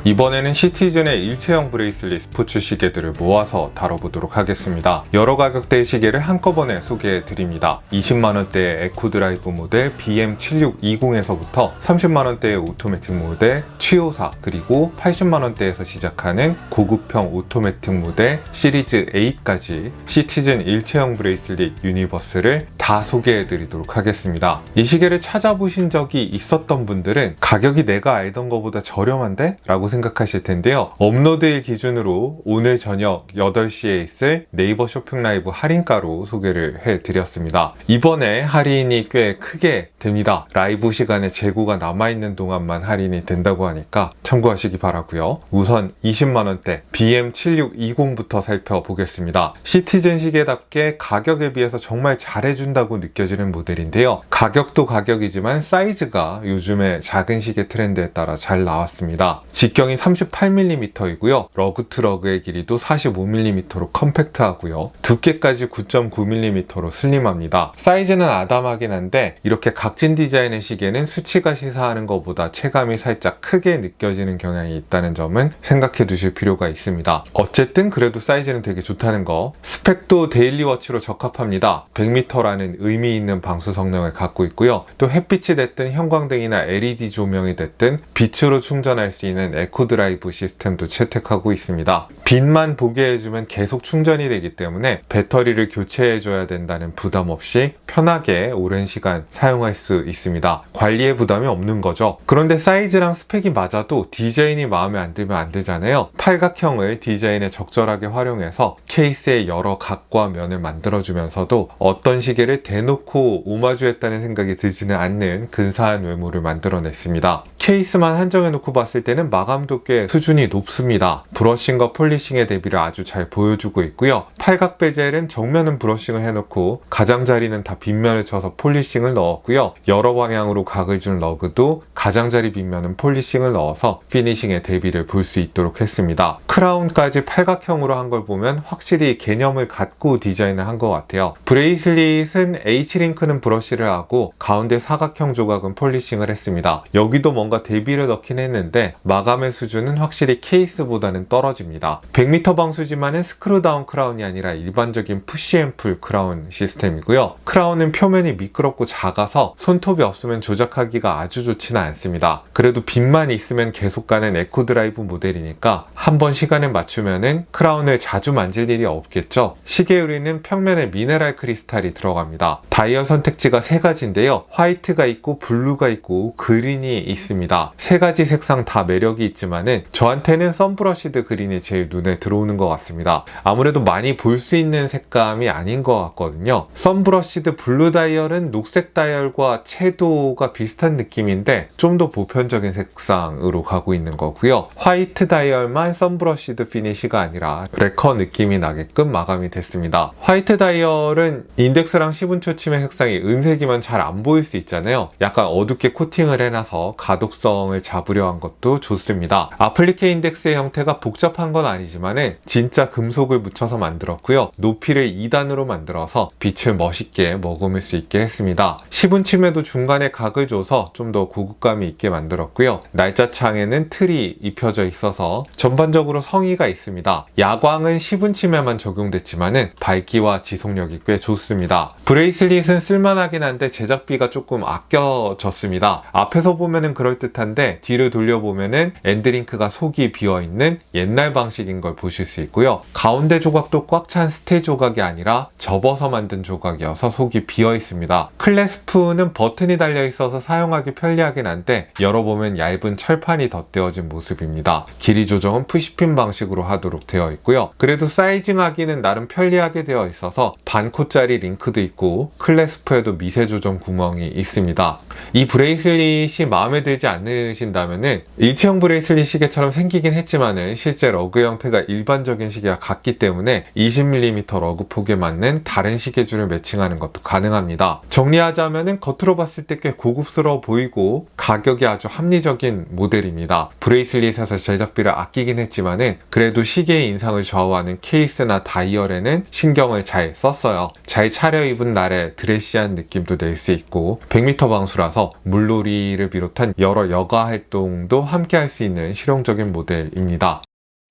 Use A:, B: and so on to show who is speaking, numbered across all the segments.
A: 이번에는 시티즌의 일체형 브레이슬릿 스포츠 시계들을 모아서 다뤄보도록 하겠습니다. 여러 가격대의 시계를 한꺼번에 소개해드립니다. 20만원대의 에코드라이브 모델 BM7620에서부터 30만원대의 오토매틱 모델 취54, 그리고 80만원대에서 시작하는 고급형 오토매틱 모델 시리즈 8까지 시티즌 일체형 브레이슬릿 유니버스를 다 소개해드리도록 하겠습니다. 이 시계를 찾아보신 적이 있었던 분들은 가격이 내가 알던 것보다 저렴한데? 라고 생각하실 텐데요. 업로드일 기준으로 오늘 저녁 8시에 있을 네이버 쇼핑 라이브 할인가로 소개를 해드렸습니다. 이번에 할인이 꽤 크게 됩니다. 라이브 시간에 재고가 남아있는 동안만 할인이 된다고 하니까 참고하시기 바라고요. 우선 20만원대 BM7620부터 살펴보겠습니다. 시티즌 시계답게 가격에 비해서 정말 잘해준다고 느껴지는 모델인데요. 가격도 가격이지만 사이즈가 요즘에 작은 시계 트렌드에 따라 잘 나왔습니다. 직경이 38mm이고요. 러그 투 러그의 길이도 45mm로 컴팩트하고요. 두께까지 9.9mm로 슬림합니다. 사이즈는 아담하긴 한데 이렇게 각진 디자인의 시계는 수치가 시사하는 것보다 체감이 살짝 크게 느껴지는 경향이 있다는 점은 생각해 두실 필요가 있습니다. 어쨌든 그래도 사이즈는 되게 좋다는 거. 스펙도 데일리 워치로 적합합니다. 100m라는 의미 있는 방수 성능을 갖고 있고요. 또 햇빛이 됐든 형광등이나 LED 조명이 됐든 빛으로 충전할 수 있는 에코드라이브 시스템도 채택하고 있습니다. 빛만 보게 해주면 계속 충전이 되기 때문에 배터리를 교체해줘야 된다는 부담 없이 편하게 오랜 시간 사용할 수 있습니다. 관리에 부담이 없는 거죠. 그런데 사이즈랑 스펙이 맞아도 디자인이 마음에 안 들면 안 되잖아요. 팔각형을 디자인에 적절하게 활용해서 케이스의 여러 각과 면을 만들어주면서도 어떤 시계를 대놓고 오마주했다는 생각이 들지는 않는 근사한 외모를 만들어냈습니다. 케이스만 한정해놓고 봤을 때는 마감도 꽤 수준이 높습니다. 브러싱과 폴리싱의 대비를 아주 잘 보여주고 있고요. 팔각 베젤은 정면은 브러싱을 해놓고 가장자리는 다 빗면을 쳐서 폴리싱을 넣었고요. 여러 방향으로 각을 준 러그도 가장자리 빗면은 폴리싱을 넣어서 피니싱의 대비를 볼 수 있도록 했습니다. 크라운까지 팔각형으로 한 걸 보면 확실히 개념을 갖고 디자인을 한 것 같아요. 브레이슬릿은 H링크는 브러쉬를 하고 가운데 사각형 조각은 폴리싱을 했습니다. 여기도 뭔가 대비를 넣긴 했는데 마감의 수준은 확실히 케이스보다는 떨어집니다. 100m 방수지만은 스크루다운 크라운이 아니라 일반적인 푸시앤풀 크라운 시스템이고요. 크라운은 표면이 미끄럽고 작아서 손톱이 없으면 조작하기가 아주 좋지는 않습니다. 그래도 빛만 있으면 계속 가는 에코드라이브 모델이니까 한번 시간에 맞추면은 크라운을 자주 만질 일이 없겠죠. 시계 유리는 평면에 미네랄 크리스탈이 들어갑니다. 다이얼 선택지가 3가지인데요. 화이트가 있고 블루가 있고 그린이 있습니다. 3가지 색상 다 매력이 있지만은 저한테는 선브러시드 그린이 제일 눈에 들어오는 것 같습니다. 아무래도 많이 볼 수 있는 색감이 아닌 것 같거든요. 선브러시드 블루 다이얼은 녹색 다이얼과 채도가 비슷한 느낌인데 좀 더 보편적인 색상으로 가고 있는 거고요. 화이트 다이얼만 선브러시드 피니시가 아니라 레커 느낌이 나게끔 마감이 됐습니다. 화이트 다이얼은 인덱스랑 시분초침의 색상이 은색이면 잘 안 보일 수 있잖아요. 약간 어둡게 코팅을 해놔서 가독성을 잡으려 한 것도 좋습니다. 아플리케 인덱스의 형태가 복잡한 건 아니지만은 진짜 금속을 묻혀서 만들었고요. 높이를 2단으로 만들어서 빛을 멋있게 머금을 수 있게 했습니다. 시분침에도 중간에 각을 줘서 좀 더 고급감이 있게 만들었고요. 날짜창에는 틀이 입혀져 있어서 전반적으로 성의가 있습니다. 야광은 시분침에만 적용됐지만은 밝기와 지속력이 꽤 좋습니다. 브레이슬릿은 쓸만하긴 한데 제작비가 조금 아껴졌습니다. 앞에서 보면은 그럴듯한데 뒤를 돌려보면은 엔드링크가 속이 비어있는 옛날 방식인 걸 보실 수 있고요. 가운데 조각도 꽉 찬 스틸 조각이 아니라 접어서 만든 조각이어서 속이 비어있습니다. 클래스프는 버튼이 달려있어서 사용하기 편리하긴 한데 열어보면 얇은 철판이 덧대어진 모습입니다. 길이 조정은 푸시핀 방식으로 하도록 되어 있고요. 그래도 사이징하기는 나름 편리하게 되어 있어서 반코짜리 링크도 있고 클래스프에도 미세 조정 구멍이 있습니다. 이 브레이슬릿이 마음에 들지 않으신다면은 일체형 브레이슬릿 시계처럼 생기긴 했지만은 실제 러그 형태가 일반적인 시계와 같기 때문에 20mm 러그 폭에 맞는 다른 시계줄을 매칭하는 것도 가능합니다. 정리하자면은 겉으로 봤을 때 꽤 고급스러워 보이고 가격이 아주 합리적인 모델입니다. 브레이슬릿에서 제작비를 아끼긴 했지만은 그래도 시계의 인상을 좌우하는 케이스나 다이얼에는 신경을 잘 썼어요. 잘 차려입은 날에 드레시한 느낌도 낼 수 있고 100m 방수라서 물놀이를 비롯한 여러 여가 활동도 함께 할 수 있는 실용적인 모델입니다.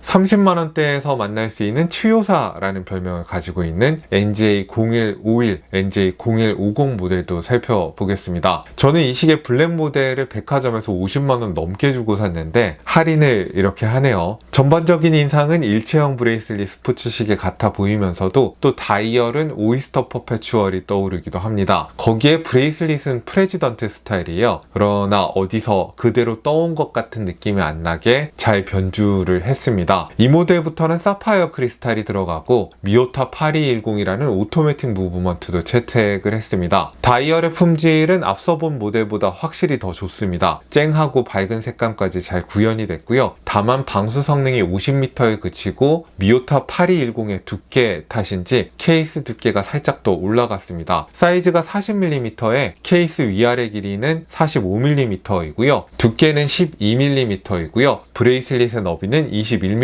A: 30만원대에서 만날 수 있는 추요사라는 별명을 가지고 있는 NJ0151, NJ0150 모델도 살펴보겠습니다. 저는 이 시계 블랙 모델을 백화점에서 50만원 넘게 주고 샀는데 할인을 이렇게 하네요. 전반적인 인상은 일체형 브레이슬릿 스포츠 시계 같아 보이면서도 또 다이얼은 오이스터 퍼페추얼이 떠오르기도 합니다. 거기에 브레이슬릿은 프레지던트 스타일이에요. 그러나 어디서 그대로 떠온 것 같은 느낌이 안 나게 잘 변주를 했습니다. 이 모델부터는 사파이어 크리스탈이 들어가고 미오타 8210이라는 오토매틱 무브먼트도 채택을 했습니다. 다이얼의 품질은 앞서 본 모델보다 확실히 더 좋습니다. 쨍하고 밝은 색감까지 잘 구현이 됐고요. 다만 방수 성능이 50m에 그치고 미오타 8210의 두께 탓인지 케이스 두께가 살짝 더 올라갔습니다. 사이즈가 40mm에 케이스 위아래 길이는 45mm이고요. 두께는 12mm이고요. 브레이슬릿의 너비는 21mm에서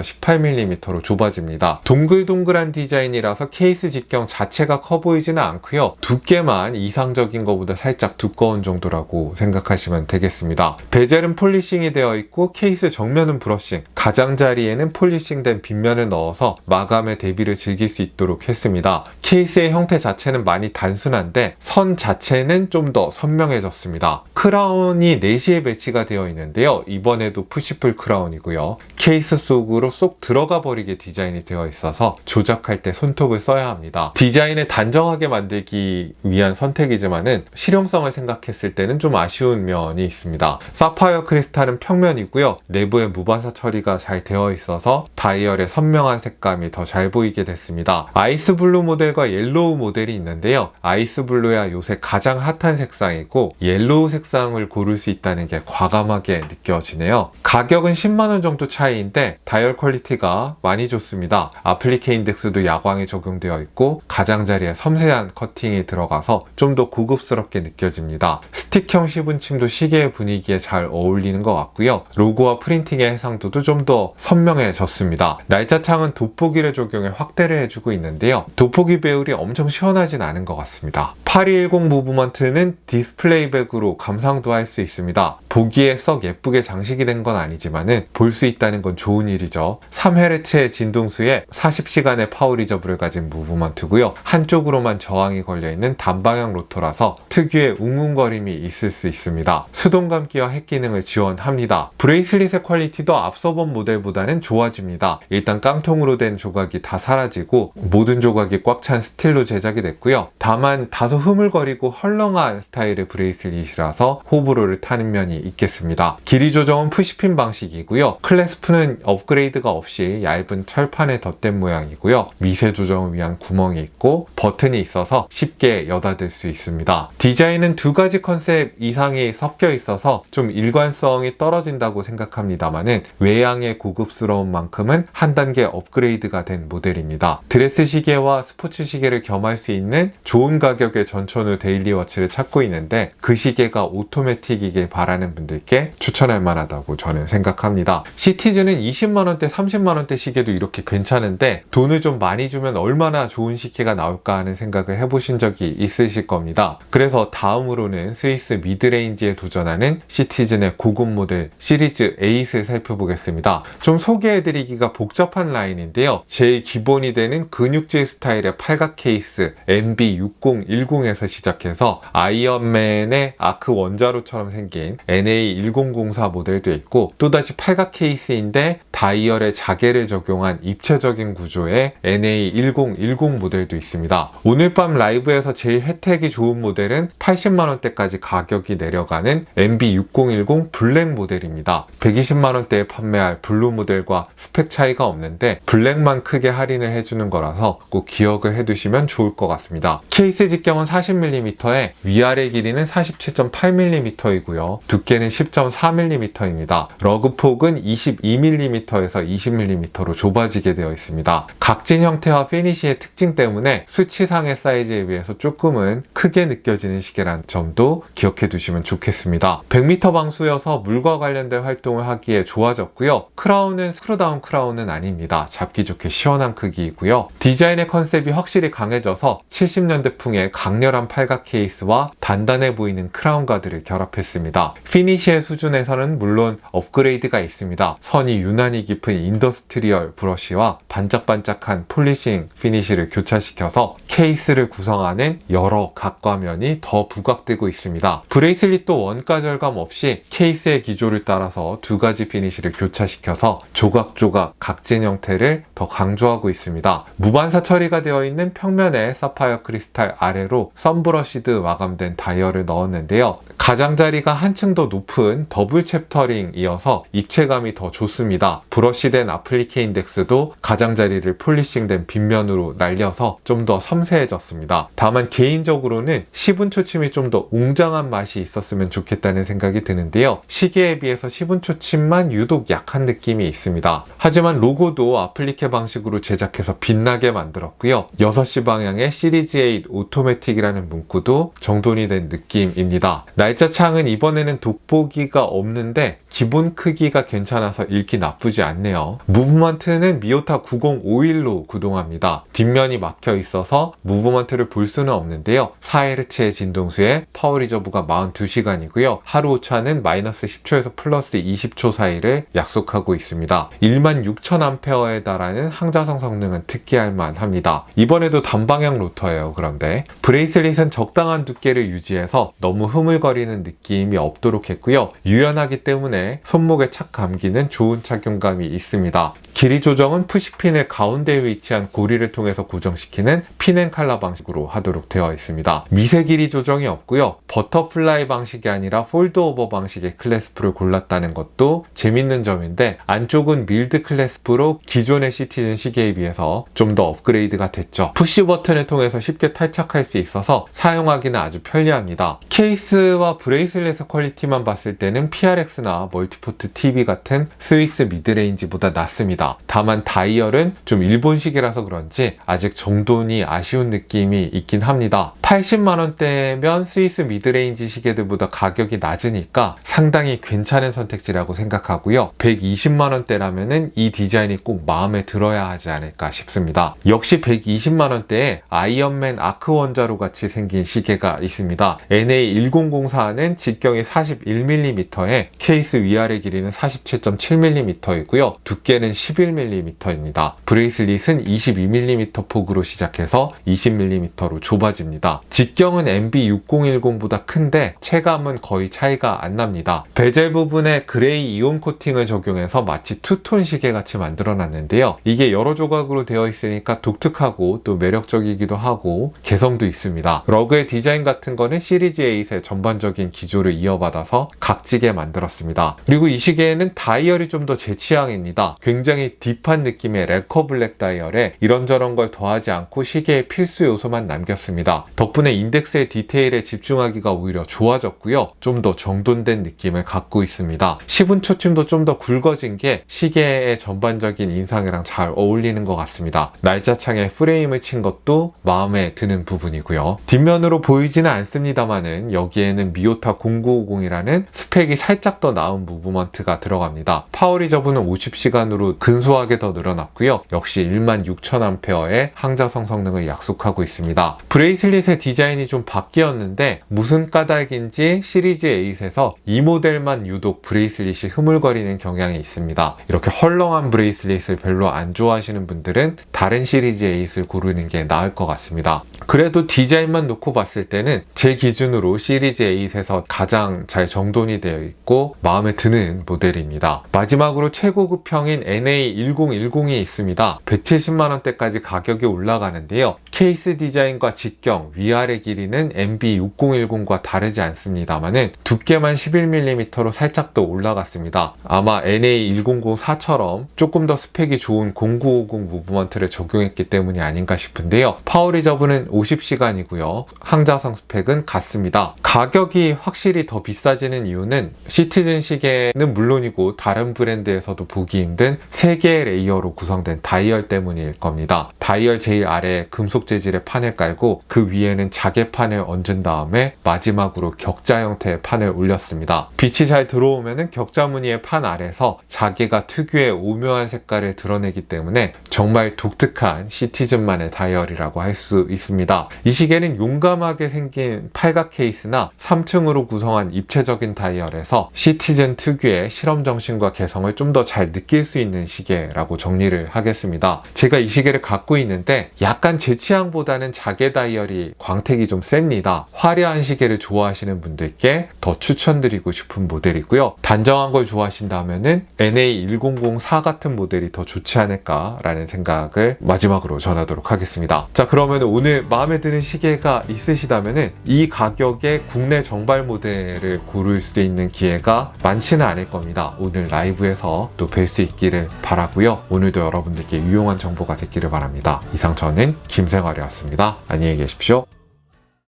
A: 18mm로 좁아집니다. 동글동글한 디자인이라서 케이스 직경 자체가 커 보이지는 않고요. 두께만 이상적인 것보다 살짝 두꺼운 정도라고 생각하시면 되겠습니다. 베젤은 폴리싱이 되어 있고 케이스 정면은 브러싱, 가장자리에는 폴리싱된 빗면을 넣어서 마감의 대비를 즐길 수 있도록 했습니다. 케이스의 형태 자체는 많이 단순한데 선 자체는 좀 더 선명해졌습니다. 크라운이 4시에 배치가 되어 있는데요. 이번에도 푸시풀 크라운이고요. 케이스 속으로 쏙 들어가 버리게 디자인이 되어 있어서 조작할 때 손톱을 써야 합니다. 디자인을 단정하게 만들기 위한 선택이지만은 실용성을 생각했을 때는 좀 아쉬운 면이 있습니다. 사파이어 크리스탈은 평면이고요. 내부에 무반사 처리가 잘 되어 있어서 다이얼의 선명한 색감이 더 잘 보이게 됐습니다. 아이스 블루 모델과 옐로우 모델이 있는데요. 아이스 블루야 요새 가장 핫한 색상이고 옐로우 색상을 고를 수 있다는 게 과감하게 느껴지네요. 가격은 10만원 정도 차이인데 다이얼 퀄리티가 많이 좋습니다. 아플리케 인덱스도 야광에 적용되어 있고 가장자리에 섬세한 커팅이 들어가서 좀 더 고급스럽게 느껴집니다. 스틱형 시분침도 시계의 분위기에 잘 어울리는 것 같고요. 로고와 프린팅의 해상도도 좀 더 선명해졌습니다. 날짜창은 돋보기를 적용해 확대를 해주고 있는데요. 돋보기 배율이 엄청 시원하진 않은 것 같습니다. 8210 무브먼트는 디스플레이백으로 감상도 할 수 있습니다. 보기에 썩 예쁘게 장식이 된 건 아니지만은 볼 수 있다는 건 좋은 일이죠. 3Hz의 진동수에 40시간의 파워 리저브를 가진 무브먼트고요. 한쪽으로만 저항이 걸려있는 단방향 로터라서 특유의 웅웅거림이 있을 수 있습니다. 수동 감기와 핵 기능을 지원합니다. 브레이슬릿의 퀄리티도 앞서 본 모델보다는 좋아집니다. 일단 깡통으로 된 조각이 다 사라지고 모든 조각이 꽉 찬 스틸로 제작이 됐고요. 다만 다소 흐물거리고 헐렁한 스타일의 브레이슬릿이라서 호불호를 타는 면이 있겠습니다. 길이 조정은 푸시핀 방식이고요. 클래스프는 업그레이드가 없이 얇은 철판에 덧댄 모양이고요. 미세 조정을 위한 구멍이 있고 버튼이 있어서 쉽게 여닫을 수 있습니다. 디자인은 두 가지 컨셉 이상이 섞여 있어서 좀 일관성이 떨어진다고 생각합니다만은 외양의 고급스러운 만큼은 한 단계 업그레이드가 된 모델입니다. 드레스 시계와 스포츠 시계를 겸할 수 있는 좋은 가격의 전천후 데일리 워치를 찾고 있는데 그 시계가 오토매틱이길 바라는 분들께 추천할 만하다고 저는 생각합니다. 시티즈는 20만원대, 30만원대 시계도 이렇게 괜찮은데 돈을 좀 많이 주면 얼마나 좋은 시계가 나올까 하는 생각을 해보신 적이 있으실 겁니다. 그래서 다음으로는 스위스 미드레인지에 도전하는 시티즌의 고급 모델 시리즈 8을 살펴보겠습니다. 좀 소개해드리기가 복잡한 라인인데요. 제일 기본이 되는 근육질 스타일의 팔각 케이스 MB6010에서 시작해서 아이언맨의 아크 원자로처럼 생긴 NA1004 모델도 있고 또다시 팔각 케이스인데 다이얼에 자개를 적용한 입체적인 구조의 NA1010 모델도 있습니다. 오늘 밤 라이브에서 제일 혜택이 좋은 모델은 80만원대까지 가격이 내려가는 MB6010 블랙 모델입니다. 120만원대에 판매할 블루 모델과 스펙 차이가 없는데 블랙만 크게 할인을 해주는 거라서 꼭 기억을 해두시면 좋을 것 같습니다. 케이스 직경은 40mm에 위아래 길이는 47.8mm이고요. 두께는 10.4mm입니다. 러그 폭은 22mm에서 20mm로 좁아지게 되어 있습니다. 각진 형태와 피니시의 특징 때문에 수치상의 사이즈에 비해서 조금은 크게 느껴지는 시계란 점도 기억해 두시면 좋겠습니다. 100m 방수여서 물과 관련된 활동을 하기에 좋아졌고요. 있는데요. 크라운은 스크루다운 크라운은 아닙니다. 잡기 좋게 시원한 크기이고요. 디자인의 컨셉이 확실히 강해져서 70년대풍의 강렬한 팔각 케이스와 단단해 보이는 크라운 가드를 결합했습니다. 피니시의 수준에서는 물론 업그레이드가 있습니다. 선이 유난히 깊은 인더스트리얼 브러쉬와 반짝반짝한 폴리싱 피니시를 교차시켜서 케이스를 구성하는 여러 각과 면이 더 부각되고 있습니다. 브레이슬릿도 원가 절감 없이 케이스의 기조를 따라서 두 가지 피니시를 교차시켜서 조각조각 각진 형태를 더 강조하고 있습니다. 무반사 처리가 되어 있는 평면에 사파이어 크리스탈 아래로 썬브러시드 마감된 다이얼을 넣었는데요. 가장자리가 한층 더 높은 더블 챕터링이어서 입체감이 더 좋습니다. 브러쉬된 아플리케 인덱스도 가장자리를 폴리싱된 빗면으로 날려서 좀 더 섬세해졌습니다. 다만 개인적으로는 시분 초침이 좀 더 웅장한 맛이 있었으면 좋겠다는 생각이 드는데요. 시계에 비해서 시분 초침만 유독 약한 느낌이 있습니다. 하지만 로고도 아플리케 방식으로 제작해서 빛나게 만들었고요. 6시 방향의 시리즈 8 오토매틱이라는 문구도 정돈이 된 느낌입니다. 날짜 창은 이번에는 돋보기가 없는데 기본 크기가 괜찮아서 읽기 나쁘지 않네요. 무브먼트는 미오타 9051로 구동합니다. 뒷면이 막혀 있어서 무브먼트를 볼 수는 없는데요. 4Hz의 진동수에 파워 리저브가 42시간이고요. 하루 오차는 마이너스 10초에서 플러스 20초 사이를 약속하고 있습니다. 16,000A에 달하는 항자성 성능은 특기할 만합니다. 이번에도 단방향 로터예요. 그런데 브레이슬릿은 적당한 두께를 유지해서 너무 흐물거리는 느낌이 없도록 했고요. 유연하기 때문에 손목에 착 감기는 좋은 착용감이 있습니다. 길이 조정은 푸시핀을 가운데에 위치한 고리를 통해서 고정시키는 핀앤칼라 방식으로 하도록 되어 있습니다. 미세 길이 조정이 없고요. 버터플라이 방식이 아니라 폴드오버 방식의 클래스프를 골랐다는 것도 재밌는 점인데 안쪽은 밀드 클래스프로 기존의 시티즌 시계에 비해서 좀 더 업그레이드가 됐죠. 푸시 버튼을 통해서 쉽게 탈착할 수 있어서 사용하기는 아주 편리합니다. 케이스와 브레이슬릿의 퀄리티만 봤을 때는 PRX나 멀티포트 TV 같은 스위스 미드레인지보다 낫습니다. 다만 다이얼은 좀 일본식이라서 그런지 아직 정돈이 아쉬운 느낌이 있긴 합니다. 80만원대면 스위스 미드레인지 시계들보다 가격이 낮으니까 상당히 괜찮은 선택지라고 생각하고요. 120만원대라면 이 디자인이 꼭 마음에 들어야 하지 않을까 싶습니다. 역시 120만원대에 아이언맨 아크 원자로 같이 생긴 시계가 있습니다. NA1004는 직경이 41mm에 케이스 위아래 길이는 47.7mm이고요. 두께는 11mm입니다. 브레이슬릿은 22mm 폭으로 시작해서 20mm로 좁아집니다. 직경은 MB6010보다 큰데 체감은 거의 차이가 안 납니다. 베젤 부분에 그레이 이온 코팅을 적용해서 마치 투톤 시계같이 만들어놨는데요. 이게 여러 조각으로 되어 있으니까 독특하고 또 매력적이기도 하고 개성도 있습니다. 러그의 디자인 같은 거는 시리즈 8의 전반적인 기조를 이어받아서 각지게 만들었습니다. 그리고 이 시계에는 다이얼이 좀 더 제 취향입니다. 굉장히 딥한 느낌의 레커 블랙 다이얼에 이런저런 걸 더하지 않고 시계의 필수 요소만 남겼습니다. 덕분에 인덱스의 디테일에 집중하기가 오히려 좋아졌고요. 좀 더 정돈된 느낌을 갖고 있습니다. 시분 초침도 좀 더 굵어진 게 시계의 전반적인 인상이랑 잘 어울리는 것 같습니다. 날짜창에 프레임을 친 것도 마음에 드는 부분이고요. 뒷면으로 보이지는 않습니다만은 여기에는 미오타 0950이라는 스펙이 살짝 더 나은 무브먼트가 들어갑니다. 파워 리저브는 50시간으로 근소하게 더 늘어났고요. 역시 16,000A의 항자성 성능을 약속하고 있습니다. 브레이슬릿의 디자인이 좀 바뀌었는데 무슨 까닭인지 시리즈 8에서 이 모델만 유독 브레이슬릿이 흐물거리는 경향이 있습니다. 이렇게 헐렁한 브레이슬릿을 별로 안 좋아하시는 분들은 다른 시리즈 8을 고르는 게 나을 것 같습니다. 그래도 디자인만 놓고 봤을 때는 제 기준으로 시리즈 8에서 가장 잘 정돈이 되어 있고 마음에 드는 모델입니다. 마지막으로 최고급형인 NA1010이 있습니다. 170만원대까지 가격이 올라가는데요. 케이스 디자인과 직경, 위아래 길이는 MB6010과 다르지 않습니다만은 두께만 11mm로 살짝 더 올라갔습니다. 아마 NA1004처럼 조금 더 스펙이 좋은 0950 무브먼트를 적용했기 때문이 아닌가 싶은데요. 파워 리저브는 50시간이고요. 항자성 스펙은 같습니다. 가격이 확실히 더 비싸지는 이유는 시티즌 시계는 물론이고 다른 브랜드에서도 보기 힘든 3개의 레이어로 구성된 다이얼 때문일 겁니다. 다이얼 제일 아래에 금속 재질의 판을 깔고 그 위에는 자개판을 얹은 다음에 마지막으로 격자 형태의 판을 올렸습니다. 빛이 잘 들어오면은 격자 무늬의 판 아래서 자개가 특유의 오묘한 색깔을 드러내기 때문에 정말 독특한 시티즌만의 다이얼이라고 할 수 있습니다. 이 시계는 용감하게 생긴 팔각 케이스나 3층으로 구성한 입체적인 다이얼에서 시티즌 특유의 실험 정신과 개성을 좀 더 잘 느낄 수 있는 시계라고 정리를 하겠습니다. 제가 이 시계를 갖고 있는데 약간 제 취향보다는 자개 다이얼이 광택이 좀 셉니다. 화려한 시계를 좋아하시는 분들께 더 추천드리고 싶은 모델이고요. 단정한 걸 좋아하신다면은 NA1004 같은 모델이 더 좋지 않을까라는 생각을 마지막으로 전하도록 하겠습니다. 자, 그러면 오늘 마음에 드는 시계가 있으시다면은 이 가격에 국내 정발 모델을 고를 수 있는 기회가 많지는 않을 겁니다. 오늘 라이브에서 또 뵐 수 있기를 바라고요. 오늘도 여러분들께 유용한 정보가 됐기를 바랍니다. 이상 저는 김생활이었습니다. 안녕히 계십시오.